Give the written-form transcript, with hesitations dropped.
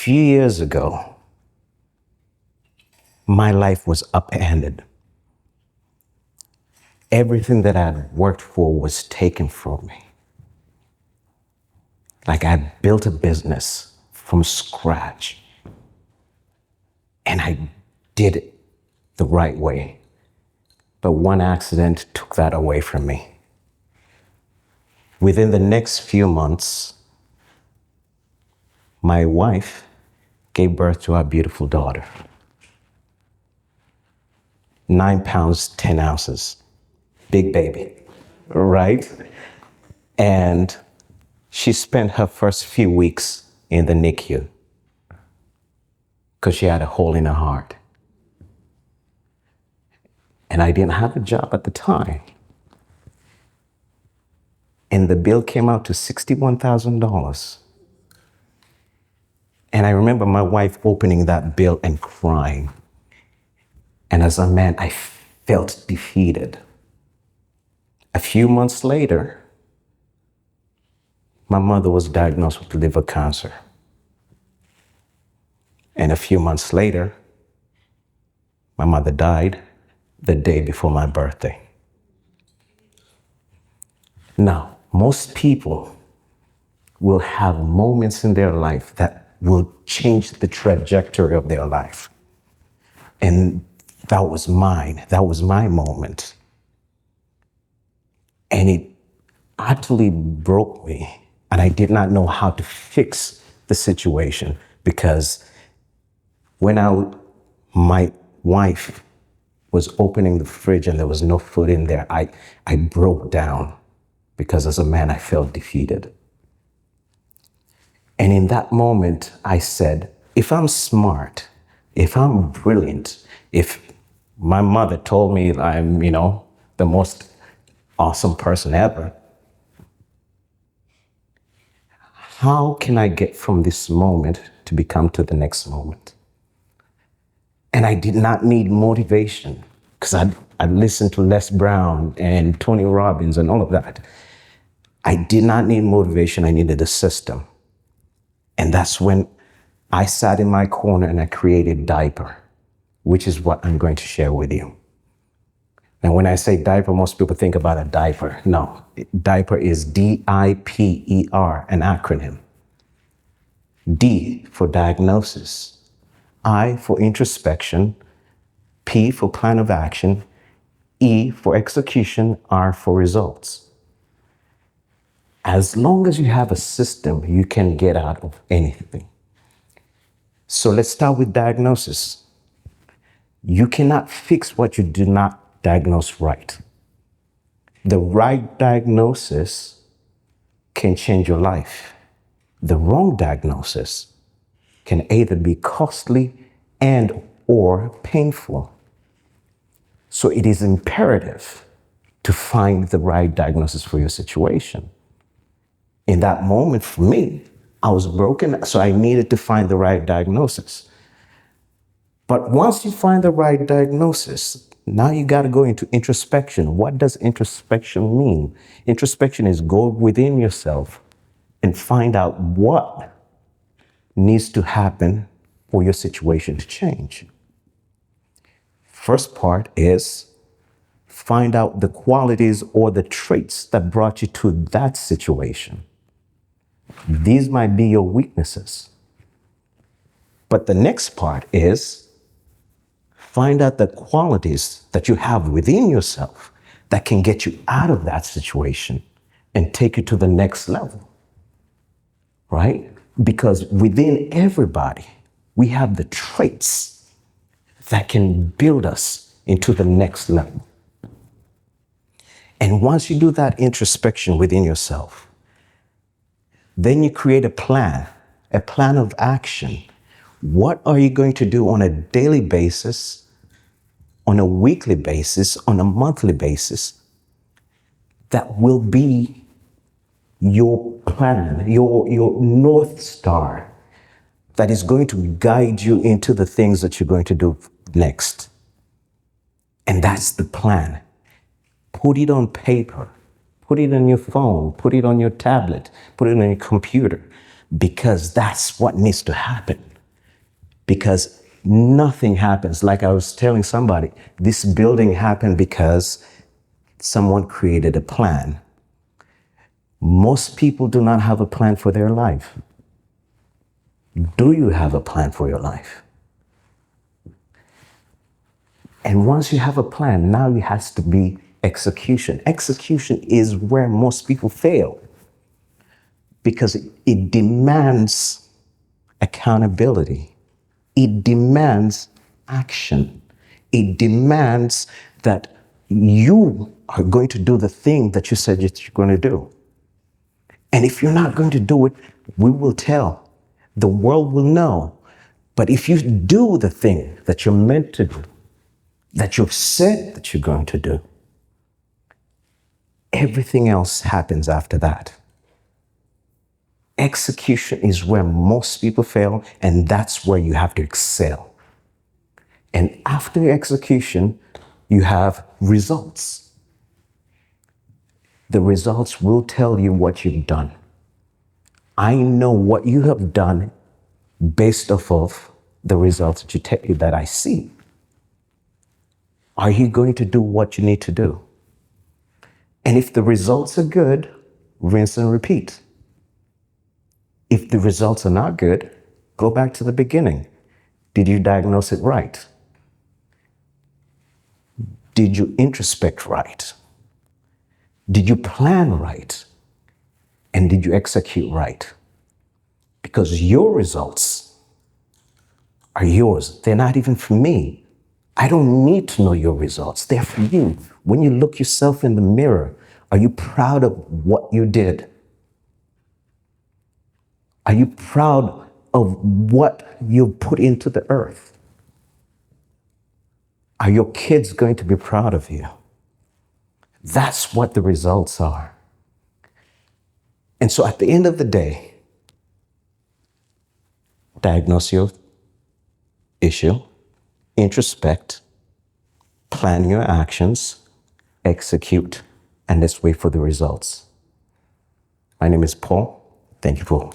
few years ago, my life was upended. Everything that I had worked for was taken from me. Like I built a business from scratch, and I did it the right way. But one accident took that away from me. Within the next few months, my wife gave birth to our beautiful daughter. 9 pounds, 10 ounces. Big baby, right? And she spent her first few weeks in the NICU because she had a hole in her heart. And I didn't have a job at the time. And the bill came out to $61,000. And I remember my wife opening that bill and crying. And as a man, I felt defeated. A few months later, my mother was diagnosed with liver cancer. And a few months later, my mother died the day before my birthday. Now, most people will have moments in their life that will change the trajectory of their life. And that was mine. That was my moment. And it utterly broke me. And I did not know how to fix the situation because when my wife was opening the fridge and there was no food in there, I broke down because as a man, I felt defeated. And in that moment, I said, if I'm smart, if I'm brilliant, if my mother told me I'm, the most awesome person ever, how can I get from this moment to become to the next moment? And I did not need motivation because I'd listened to Les Brown and Tony Robbins and all of that. I did not need motivation. I needed a system. And that's when I sat in my corner and I created D.I.P.E.R, which is what I'm going to share with you. Now, when I say D.I.P.E.R, most people think about a diaper. No, D.I.P.E.R is D.I.P.E.R, an acronym. D for diagnosis, I for introspection, P for plan of action, E for execution, R for results. As long as you have a system, you can get out of anything. So let's start with diagnosis. You cannot fix what you do not diagnose right. The right diagnosis can change your life. The wrong diagnosis can either be costly and or painful. So it is imperative to find the right diagnosis for your situation. In that moment for me, I was broken, so I needed to find the right diagnosis. But once you find the right diagnosis, now you got to go into introspection. What does introspection mean? Introspection is go within yourself and find out what needs to happen for your situation to change. First part is find out the qualities or the traits that brought you to that situation. These might be your weaknesses. But the next part is find out the qualities that you have within yourself that can get you out of that situation and take you to the next level, right? Because within everybody, we have the traits that can build us into the next level. And once you do that introspection within yourself, then you create a plan of action. What are you going to do on a daily basis, on a weekly basis, on a monthly basis that will be your plan, your North Star that is going to guide you into the things that you're going to do next? And that's the plan. Put it on paper. Put it on your phone, put it on your tablet, put it on your computer, because that's what needs to happen. because nothing happens. Like I was telling somebody, this building happened because someone created a plan. Most people do not have a plan for their life. Do you have a plan for your life? And once you have a plan, now it has to be execution. Execution is where most people fail because it demands accountability. It demands action. It demands that you are going to do the thing that you said that you're going to do. And if you're not going to do it, we will tell. The world will know. But if you do the thing that you're meant to do, that you've said that you're going to do, everything else happens after that. Execution is where most people fail, and that's where you have to excel. And after execution, you have results. The results will tell you what you've done. I know what you have done based off of the results that I see. Are you going to do what you need to do? And if the results are good, rinse and repeat. If the results are not good, go back to the beginning. Did you diagnose it right? Did you introspect right? Did you plan right? And did you execute right? Because your results are yours. They're not even for me. I don't need to know your results. They're for you. When you look yourself in the mirror, are you proud of what you did? Are you proud of what you put into the earth? Are your kids going to be proud of you? That's what the results are. And so at the end of the day, diagnose your issue, introspect, plan your actions, execute, and let's wait for the results. My name is Paul. Thank you, Paul.